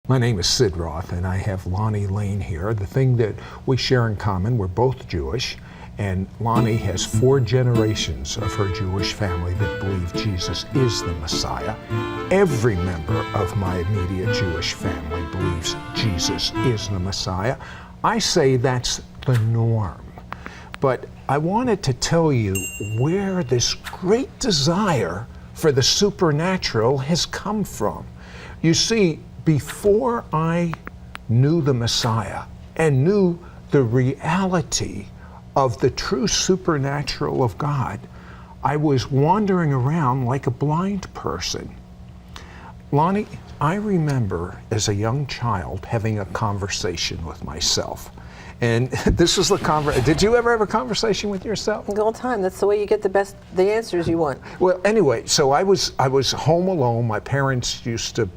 My name is Sid Roth, and I have Lonnie Lane here. The thing that we share in common, we're both Jewish, and Lonnie has 4 generations of her Jewish family that believe Jesus is the Messiah. Every member of my immediate Jewish family believes Jesus is the Messiah. I say that's the norm. But I wanted to tell you where this great desire for the supernatural has come from. You see, before I knew the Messiah and knew the reality of the true supernatural of God, I was wandering around like a blind person. Lonnie, I remember as a young child having a conversation with myself. And this was the conversation. Did you ever have a conversation with yourself? All the time. That's the way you get the answers you want. Well, anyway, so I was home alone. My parents used to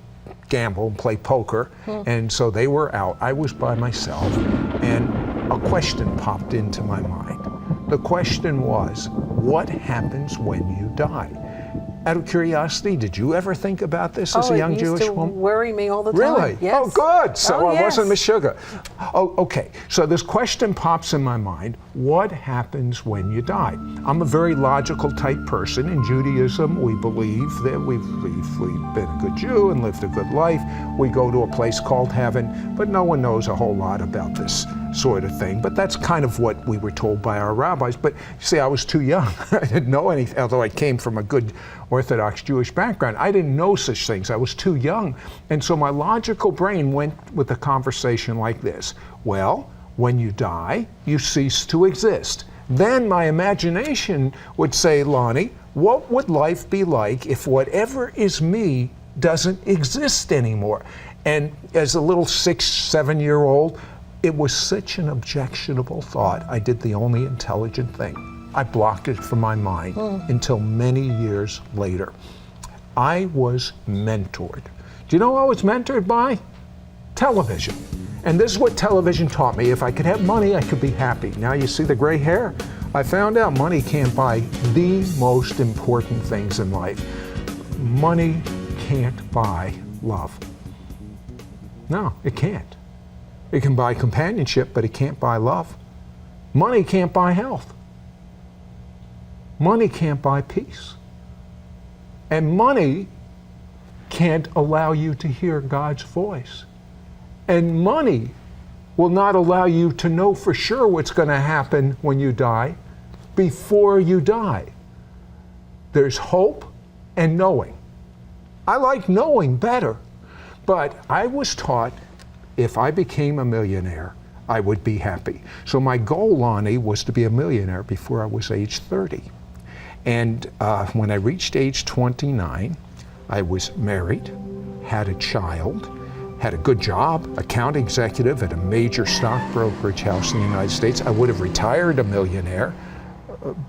gamble and play poker, and so they were out. I was by myself, and a question popped into my mind. The question was, what happens when you die? Out of curiosity, did you ever think about this as a young Jewish woman? It used to worry me all the time. Really? Yes. Oh, good. So I yes. wasn't Miss Sugar. Oh, okay. So this question pops in my mind. What happens when you die? I'm a very logical type person. In Judaism, we believe that we've been a good Jew and lived a good life. We go to a place called heaven, but no one knows a whole lot about this sort of thing. But that's kind of what we were told by our rabbis. But you see, I was too young. I didn't know anything, although I came from a good Orthodox Jewish background. I didn't know such things. I was too young. And so my logical brain went with a conversation like this. Well, when you die, you cease to exist. Then my imagination would say, Lonnie, what would life be like if whatever is me doesn't exist anymore? And as a little 6, 7-year-old, it was such an objectionable thought. I did the only intelligent thing. I blocked it from my mind until many years later. I was mentored. Do you know who I was mentored by? Television. And this is what television taught me. If I could have money, I could be happy. Now you see the gray hair? I found out money can't buy the most important things in life. Money can't buy love. No, it can't. It can buy companionship, but it can't buy love. Money can't buy health. Money can't buy peace. And money can't allow you to hear God's voice. And money will not allow you to know for sure what's going to happen when you die before you die. There's hope and knowing. I like knowing better, but I was taught if I became a millionaire, I would be happy. So my goal, Lonnie, was to be a millionaire before I was age 30. And when I reached age 29, I was married, had a child, had a good job, account executive at a major stock brokerage house in the United States. I would have retired a millionaire,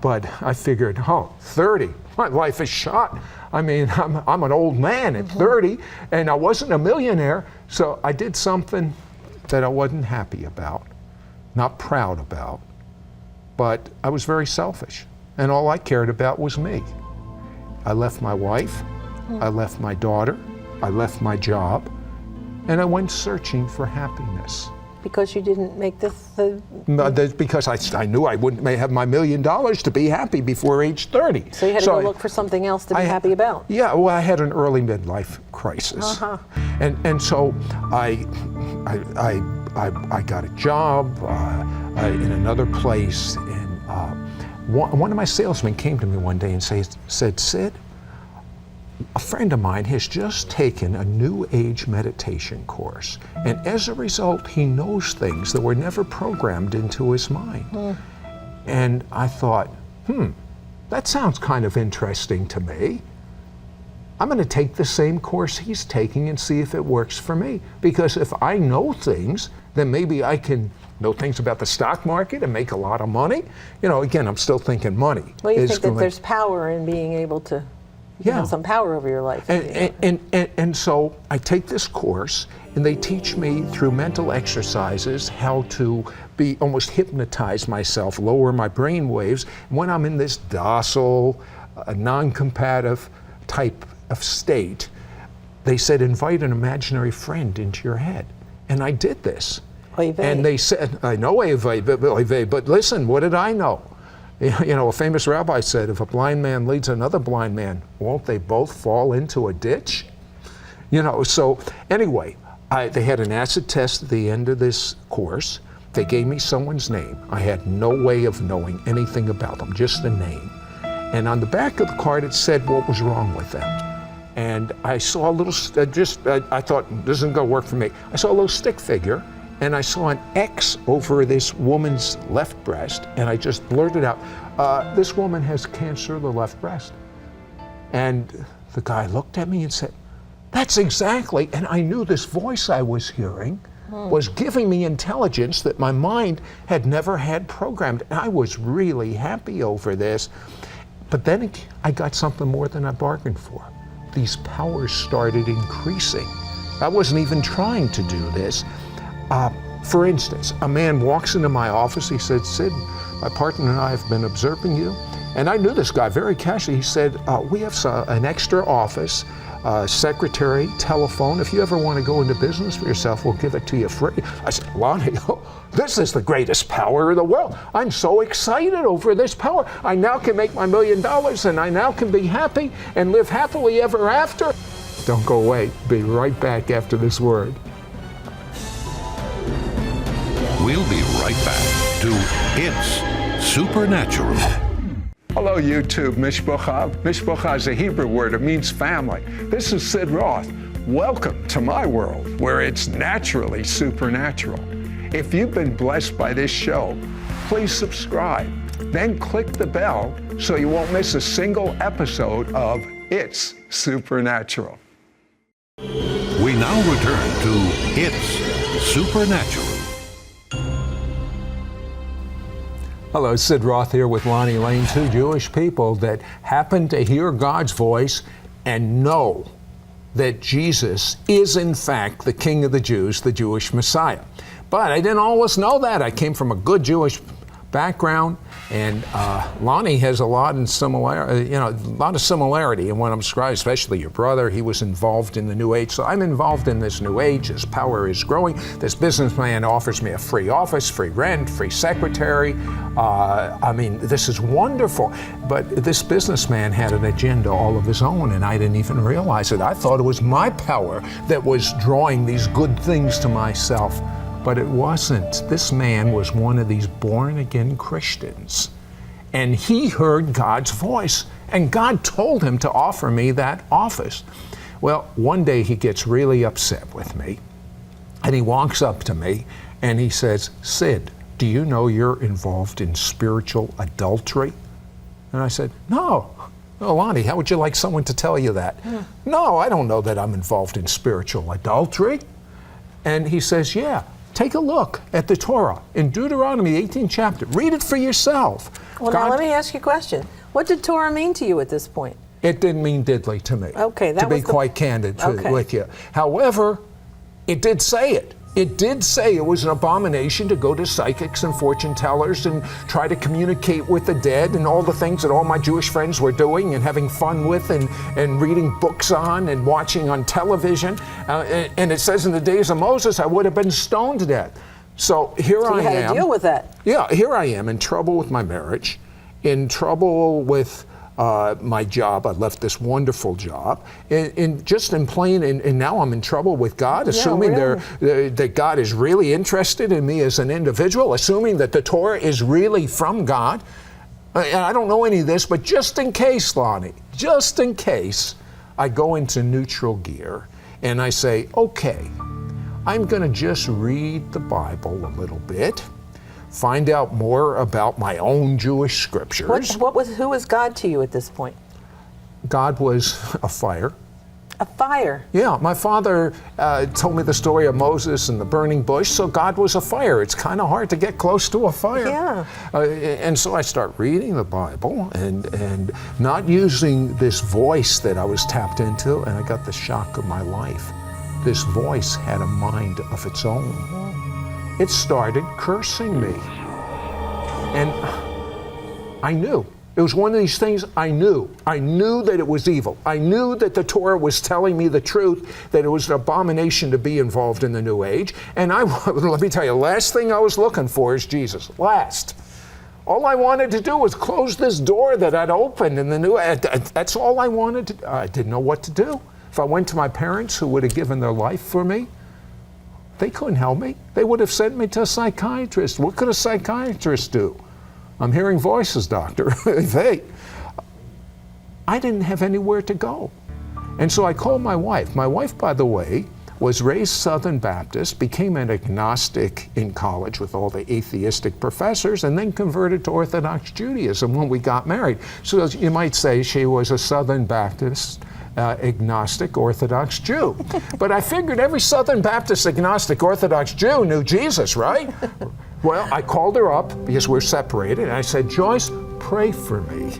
but I figured, 30, my life is shot. I mean, I'm an old man at 30, and I wasn't a millionaire, so I did something that I wasn't happy about, not proud about, but I was very selfish, and all I cared about was me. I left my wife, I left my daughter, I left my job, and I went searching for happiness. Because you didn't make this because I knew I wouldn't have my $1 million to be happy before age 30. So you had to go look for something else to be happy about. Yeah, well, I had an early midlife crisis. And so I got a job in another place, and one of my salesmen came to me one day and said, Sid, a friend of mine has just taken a New Age meditation course, and as a result, he knows things that were never programmed into his mind. And I thought, that sounds kind of interesting to me. I'm going to take the same course he's taking and see if it works for me. Because if I know things, then maybe I can know things about the stock market and make a lot of money. You know, again, I'm still thinking money. Well, you think that there's power in being able to have some power over your life. And so I take this course, and they teach me through mental exercises how to almost hypnotize myself, lower my brain waves. When I'm in this docile, non-combative type of state, they said, invite an imaginary friend into your head. And I did this. Oy vey. And they said, I know oy vey, but listen, what did I know? You know, a famous rabbi said, if a blind man leads another blind man, won't they both fall into a ditch? You know, so anyway, they had an acid test at the end of this course. They gave me someone's name. I had no way of knowing anything about them, just the name. And on the back of the card, it said what was wrong with them. And I saw a little, I thought, this isn't gonna work for me. I saw a little stick figure, and I saw an X over this woman's left breast, and I just blurted out, this woman has cancer of the left breast. And the guy looked at me and said, that's exactly, and I knew this voice I was hearing was giving me intelligence that my mind had never had programmed. And I was really happy over this. But then I got something more than I bargained for. These powers started increasing. I wasn't even trying to do this. For instance, a man walks into my office. He said, Sid, my partner and I have been observing you. And I knew this guy very casually. He said, we have an extra office, secretary, telephone. If you ever want to go into business for yourself, we'll give it to you free. I said, Lonnie, this is the greatest power in the world. I'm so excited over this power. I now can make my $1 million, and I now can be happy and live happily ever after. Don't go away. Be right back after this word. We'll be right back to It's Supernatural. Hello, YouTube. Mishpacha. Mishpacha is a Hebrew word. It means family. This is Sid Roth. Welcome to my world, where it's naturally supernatural. If you've been blessed by this show, please subscribe. Then click the bell so you won't miss a single episode of It's Supernatural. We now return to It's Supernatural. Hello, Sid Roth here with Lonnie Lane, two Jewish people that happen to hear God's voice and know that Jesus is in fact the King of the Jews, the Jewish Messiah. But I didn't always know that. I came from a good Jewish background, and Lonnie has a lot of similarity in what I'm describing, especially your brother. He was involved in the New Age, so I'm involved in this New Age. His power is growing. This businessman offers me a free office, free rent, free secretary. I mean, this is wonderful. But this businessman had an agenda all of his own, and I didn't even realize it. I thought it was my power that was drawing these good things to myself. But it wasn't. This man was one of these born-again Christians. And he heard God's voice, and God told him to offer me that office. Well, one day he gets really upset with me, and he walks up to me, and he says, Sid, do you know you're involved in spiritual adultery? And I said, no. Oh, Lonnie, how would you like someone to tell you that? No, I don't know that I'm involved in spiritual adultery. And he says, yeah. Take a look at the Torah in Deuteronomy 18th chapter. Read it for yourself. Well, now let me ask you a question. What did Torah mean to you at this point? It didn't mean diddly to me. Okay, that to be quite candid with you. However, it did say it. It did say it was an abomination to go to psychics and fortune tellers and try to communicate with the dead and all the things that all my Jewish friends were doing and having fun with and reading books on and watching on television. And it says in the days of Moses, I would have been stoned to death. So here I am. You had to deal with that. Yeah, here I am in trouble with my marriage, in trouble with my job. I left this wonderful job, and now I'm in trouble with God, assuming that God is really interested in me as an individual, assuming that the Torah is really from God. And I don't know any of this, but just in case, Lonnie, just in case, I go into neutral gear and I say, okay, I'm going to just read the Bible a little bit, find out more about my own Jewish scriptures. Who was God to you at this point? God was a fire. A fire? Yeah, my father told me the story of Moses and the burning bush, so God was a fire. It's kind of hard to get close to a fire. Yeah. And so I start reading the Bible and not using this voice that I was tapped into, and I got the shock of my life. This voice had a mind of its own. It started cursing me. And I knew It was one of these things I knew. I knew that it was evil. I knew that the Torah was telling me the truth, that it was an abomination to be involved in the New Age. And let me tell you, last thing I was looking for is Jesus. Last. All I wanted to do was close this door that I'd opened in the New Age. That's all I wanted to do. I didn't know what to do. If I went to my parents who would have given their life for me, they couldn't help me. They would have sent me to a psychiatrist. What could a psychiatrist do? I'm hearing voices, doctor. Hey, I didn't have anywhere to go. And so I called my wife. My wife, by the way, was raised Southern Baptist, became an agnostic in college with all the atheistic professors, and then converted to Orthodox Judaism when we got married. So you might say she was a Southern Baptist, agnostic Orthodox Jew. But I figured every Southern Baptist agnostic Orthodox Jew knew Jesus, right? Well, I called her up because we're separated, and I said, Joyce, pray for me.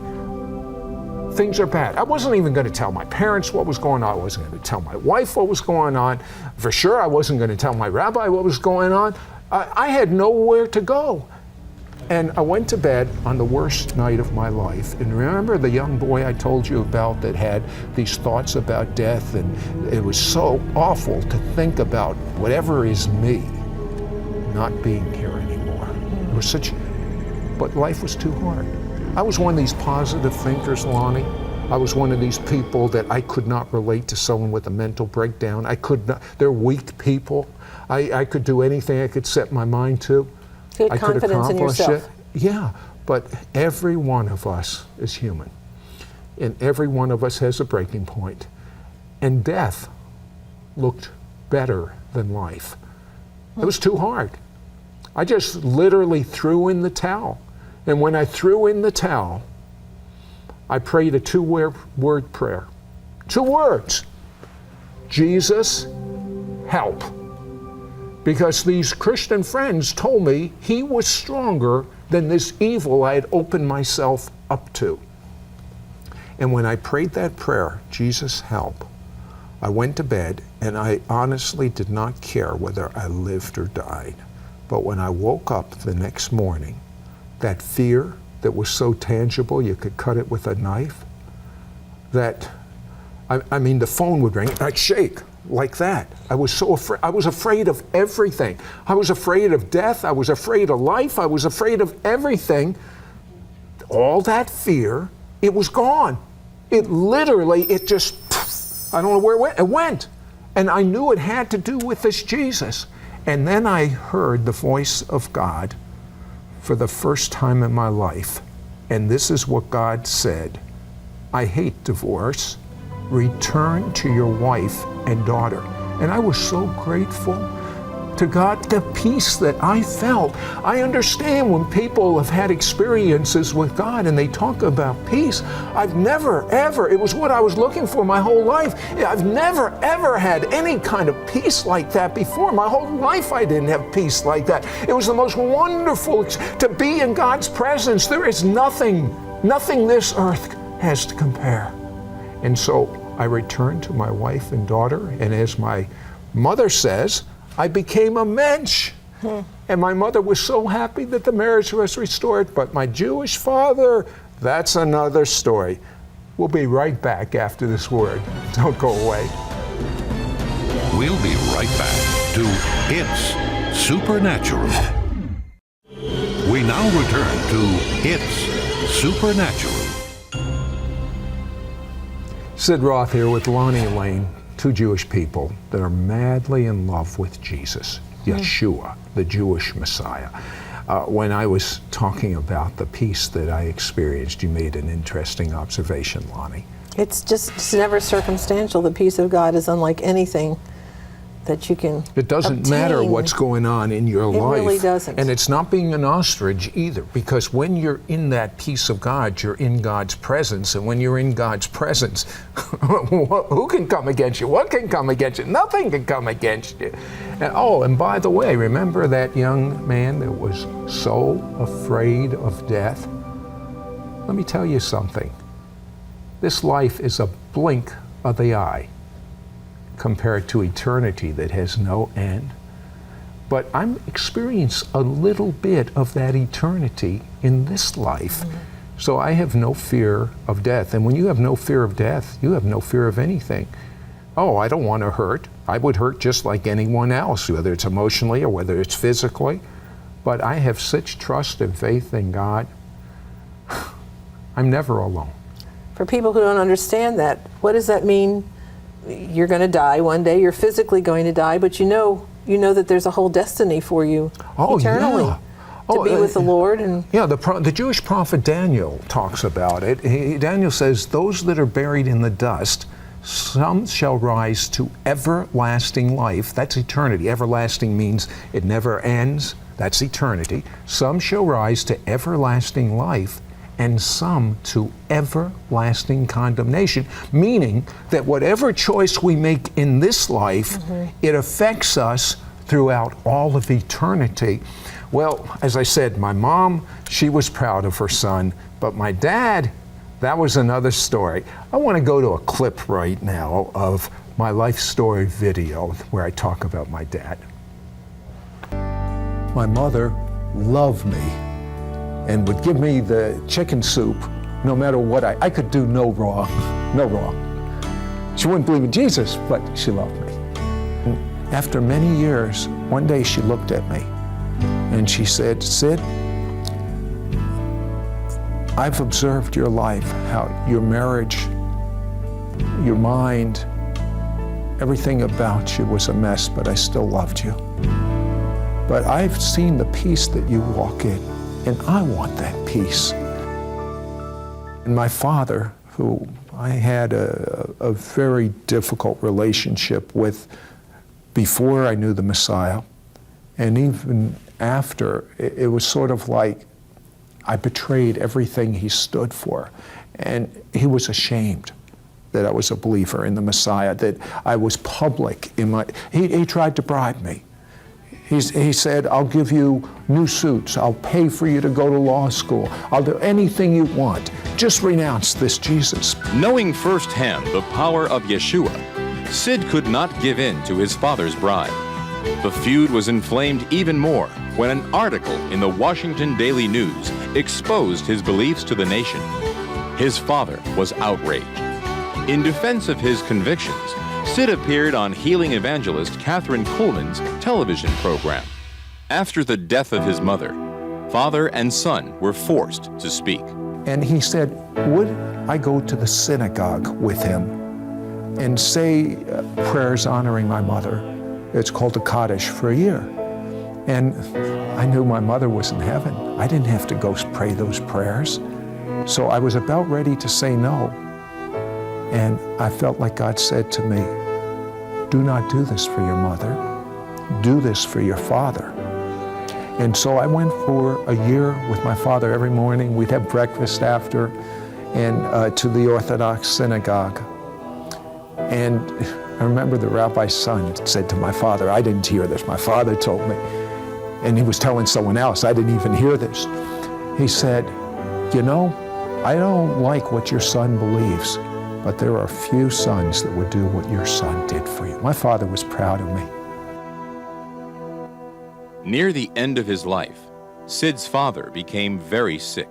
Things are bad. I wasn't even going to tell my parents what was going on. I wasn't going to tell my wife what was going on. For sure, I wasn't going to tell my rabbi what was going on. I had nowhere to go. And I went to bed on the worst night of my life. And remember the young boy I told you about that had these thoughts about death, and it was so awful to think about whatever is me not being here anymore. It was but life was too hard. I was one of these positive thinkers, Lonnie. I was one of these people that I could not relate to someone with a mental breakdown. I could not, they're weak people. I could do anything I could set my mind to. You had confidence in yourself. Yeah, but every one of us is human. And every one of us has a breaking point. And death looked better than life. It was too hard. I just literally threw in the towel. And when I threw in the towel, I prayed a two-word prayer. 2 words. Jesus, help. Because these Christian friends told me he was stronger than this evil I had opened myself up to. And when I prayed that prayer, Jesus, help, I went to bed, and I honestly did not care whether I lived or died. But when I woke up the next morning, that fear that was so tangible you could cut it with a knife, that, I mean, the phone would ring, I'd shake like that. I was so afraid. I was afraid of everything. I was afraid of death. I was afraid of life. I was afraid of everything. All that fear, it was gone. It literally, it just, I don't know where it went. It went. And I knew it had to do with this Jesus. And then I heard the voice of God for the first time in my life. And this is what God said. I hate divorce. Return to your wife and daughter. And I was so grateful to God, the peace that I felt. I understand when people have had experiences with God and they talk about peace. I've never, ever, it was what I was looking for my whole life. I've never, ever had any kind of peace like that before. My whole life I didn't have peace like that. It was the most wonderful to be in God's presence. There is nothing this earth has to compare. And so I returned to my wife and daughter, and as my mother says, I became a mensch. And my mother was so happy that the marriage was restored, but my Jewish father, that's another story. We'll be right back after this word. Don't go away. We'll be right back to It's Supernatural. We now return to It's Supernatural. Sid Roth here with Lonnie and Lane, 2 Jewish people that are madly in love with Jesus, Yeshua, the Jewish Messiah. When I was talking about the peace that I experienced, you made an interesting observation, Lonnie. It's never circumstantial. The peace of God is unlike anything that you can It doesn't obtain. matter what's going on in your life. It really doesn't. And it's not being an ostrich either, because when you're in that peace of God, you're in God's presence. And when you're in God's presence, who can come against you? What can come against you? Nothing can come against you. And by the way, remember that young man that was so afraid of death? Let me tell you something. This life is a blink of the eye compared to eternity that has no end. But I'm experiencing a little bit of that eternity in this life So I have no fear of death. And when you have no fear of death, you have no fear of anything. Oh, I don't want to hurt. I would hurt just like anyone else, whether it's emotionally or whether it's physically. But I have such trust and faith in God. I'm never alone. For people who don't understand that, what does that mean? You're going to die one day, you're physically going to die, but you know that there's a whole destiny for you eternally. Yeah. To be with the Lord. And yeah, the Jewish prophet Daniel talks about it. Daniel says, those that are buried in the dust, some shall rise to everlasting life. That's eternity. Everlasting means it never ends. That's eternity. Some shall rise to everlasting life, and some to everlasting condemnation, meaning that whatever choice we make in this life, it affects us throughout all of eternity. Well, as I said, my mom, she was proud of her son, but my dad, that was another story. I want to go to a clip right now of my life story video where I talk about my dad. My mother loved me and would give me the chicken soup no matter what I could do no wrong. She wouldn't believe in Jesus, but she loved me. And after many years, one day she looked at me and she said, Sid, I've observed your life, how your marriage, your mind, everything about you was a mess, but I still loved you. But I've seen the peace that you walk in, and I want that peace. And my father, who I had a very difficult relationship with before I knew the Messiah, and even after, it was sort of like I betrayed everything he stood for. And he was ashamed that I was a believer in the Messiah, that I was public in my, he tried to bribe me. He said, I'll give you new suits, I'll pay for you to go to law school, I'll do anything you want, just renounce this Jesus. Knowing firsthand the power of Yeshua, Sid could not give in to his father's bribe. The feud was inflamed even more when an article in the Washington Daily News exposed his beliefs to the nation. His father was outraged. In defense of his convictions, Sid appeared on healing evangelist Catherine Coleman's television program. After the death of his mother, father and son were forced to speak. And he said, would I go to the synagogue with him and say prayers honoring my mother? It's called a Kaddish for a year. And I knew my mother was in heaven. I didn't have to go pray those prayers. So I was about ready to say no. And I felt like God said to me, do not do this for your mother. Do this for your father. And so I went for a year with my father every morning. We'd have breakfast after, and to the Orthodox synagogue. And I remember the rabbi's son said to my father, I didn't hear this, my father told me, and he was telling someone else, I didn't even hear this. He said, you know, I don't like what your son believes, but there are few sons that would do what your son did for you. My father was proud of me. Near the end of his life, Sid's father became very sick.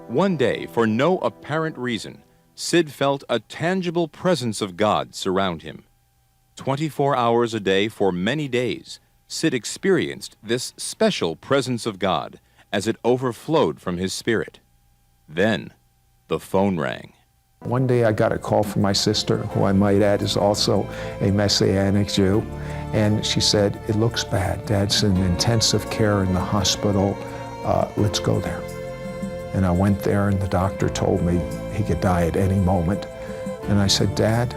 One day, for no apparent reason, Sid felt a tangible presence of God surround him. 24 hours a day for many days, Sid experienced this special presence of God as it overflowed from his spirit. Then, the phone rang. One day I got a call from my sister, who I might add is also a Messianic Jew, and she said, it looks bad. Dad's in intensive care in the hospital. Let's go there. And I went there, and the doctor told me he could die at any moment. And I said, Dad,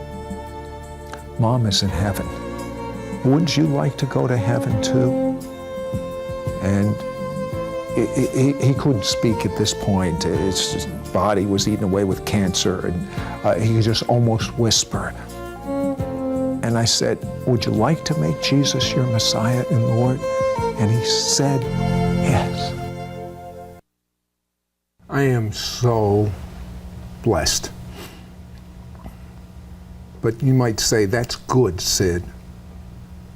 Mom is in heaven. Wouldn't you like to go to heaven too? And he couldn't speak at this point. His body was eaten away with cancer, and he could just almost whisper. And I said, would you like to make Jesus your Messiah and Lord? And he said, yes. I am so blessed. But you might say, that's good, Sid.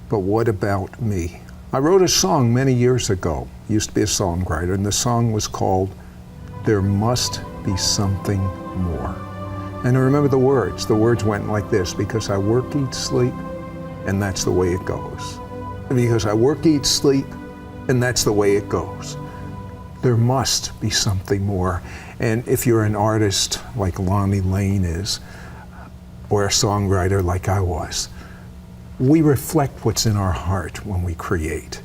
But what about me? I wrote a song many years ago. I used to be a songwriter, and the song was called There must be something more. And I remember the words. The words went like this: because I work, eat, sleep, and that's the way it goes. Because I work, eat, sleep, and that's the way it goes. There must be something more. And if you're an artist like Lonnie Lane is, or a songwriter like I was, we reflect what's in our heart when we create.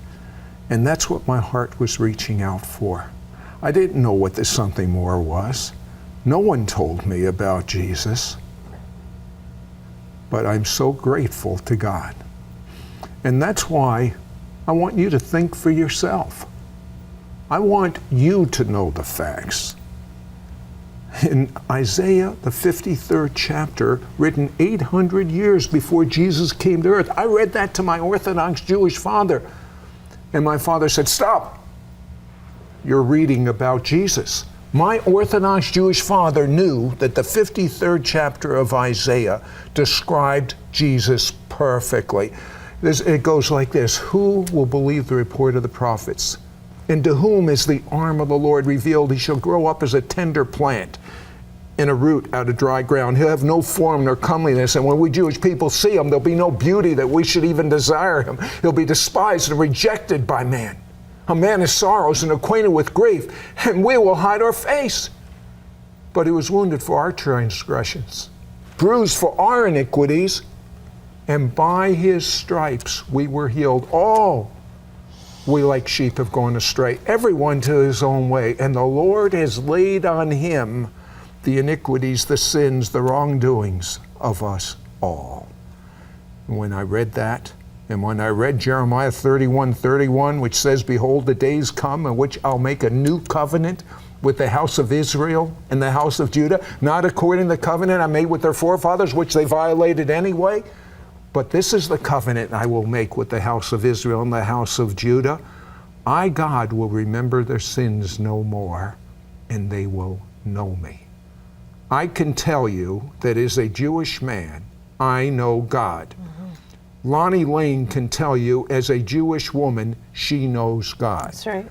And that's what my heart was reaching out for. I didn't know what this something more was. No one told me about Jesus. But I'm so grateful to God. And that's why I want you to think for yourself. I want you to know the facts. In Isaiah, the 53rd chapter, written 800 years before Jesus came to earth, I read that to my Orthodox Jewish father. And my father said, "Stop. You're reading about Jesus." My Orthodox Jewish father knew that the 53rd chapter of Isaiah described Jesus perfectly. It goes like this: who will believe the report of the prophets? And to whom is the arm of the Lord revealed? He shall grow up as a tender plant and a root out of dry ground. He'll have no form nor comeliness, and when we Jewish people see him, there'll be no beauty that we should even desire him. He'll be despised and rejected by man. A man of sorrows and acquainted with grief, and we will hide our face. But he was wounded for our transgressions, bruised for our iniquities, and by his stripes we were healed. All we like sheep have gone astray, everyone to his own way, and the Lord has laid on him the iniquities, the sins, the wrongdoings of us all. And when I read that, and when I read Jeremiah 31:31, which says, "Behold, the days come in which I'll make a new covenant with the house of Israel and the house of Judah, not according to the covenant I made with their forefathers, which they violated anyway, but this is the covenant I will make with the house of Israel and the house of Judah. I, God, will remember their sins no more, and they will know me." I can tell you that as a Jewish man, I know God. Lonnie Lane can tell you, as a Jewish woman, she knows God. That's right.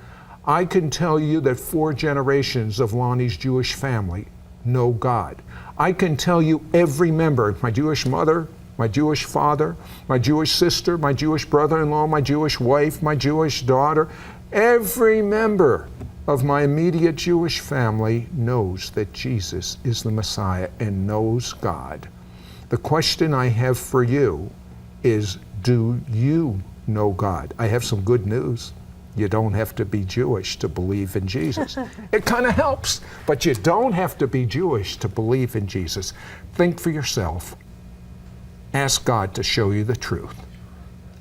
I can tell you that 4 generations of Lonnie's Jewish family know God. I can tell you every member, my Jewish mother, my Jewish father, my Jewish sister, my Jewish brother-in-law, my Jewish wife, my Jewish daughter, every member of my immediate Jewish family knows that Jesus is the Messiah and knows God. The question I have for you is, do you know God? I have some good news. You don't have to be Jewish to believe in Jesus. It kind of helps, but you don't have to be Jewish to believe in Jesus. Think for yourself. Ask God to show you the truth.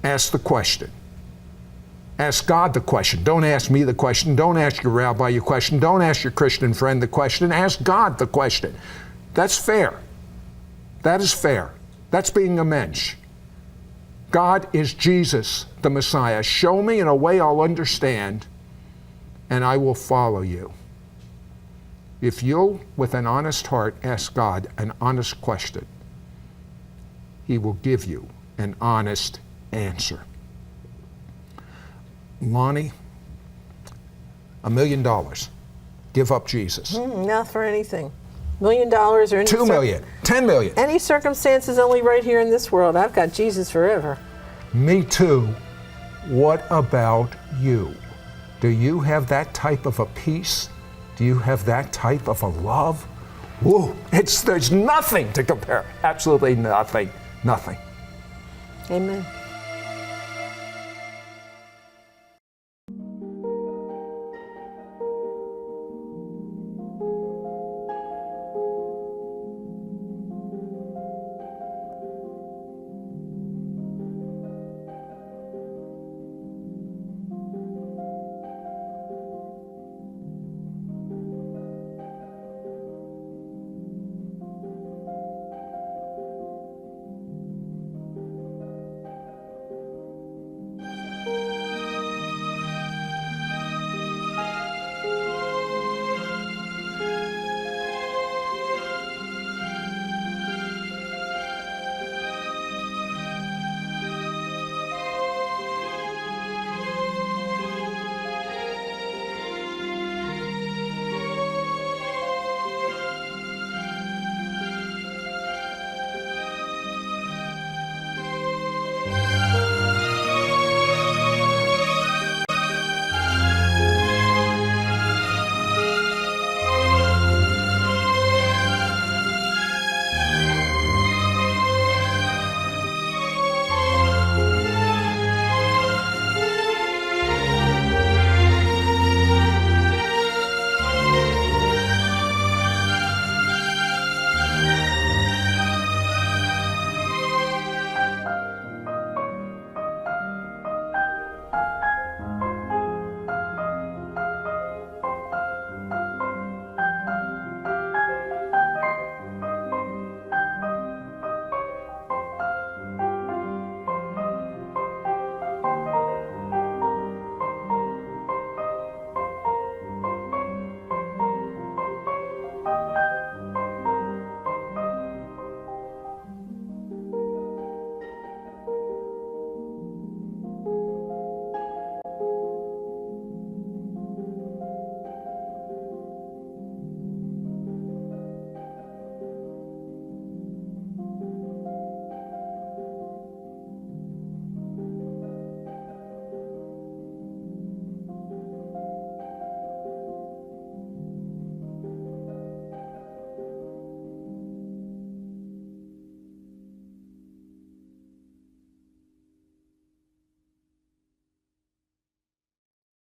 Ask the question. Ask God the question. Don't ask me the question. Don't ask your rabbi your question. Don't ask your Christian friend the question. Ask God the question. That's fair. That is fair. That's being a mensch. God is Jesus, the Messiah. Show me in a way I'll understand, and I will follow you. If you'll, with an honest heart, ask God an honest question, He will give you an honest answer. Lonnie, $1 million. Give up Jesus. Not for anything. $1 million or any $2 million, $10 million. Any circumstances only right here in this world. I've got Jesus forever. Me too. What about you? Do you have that type of a peace? Do you have that type of a love? Whoa, there's nothing to compare. Absolutely nothing. Nothing. Amen.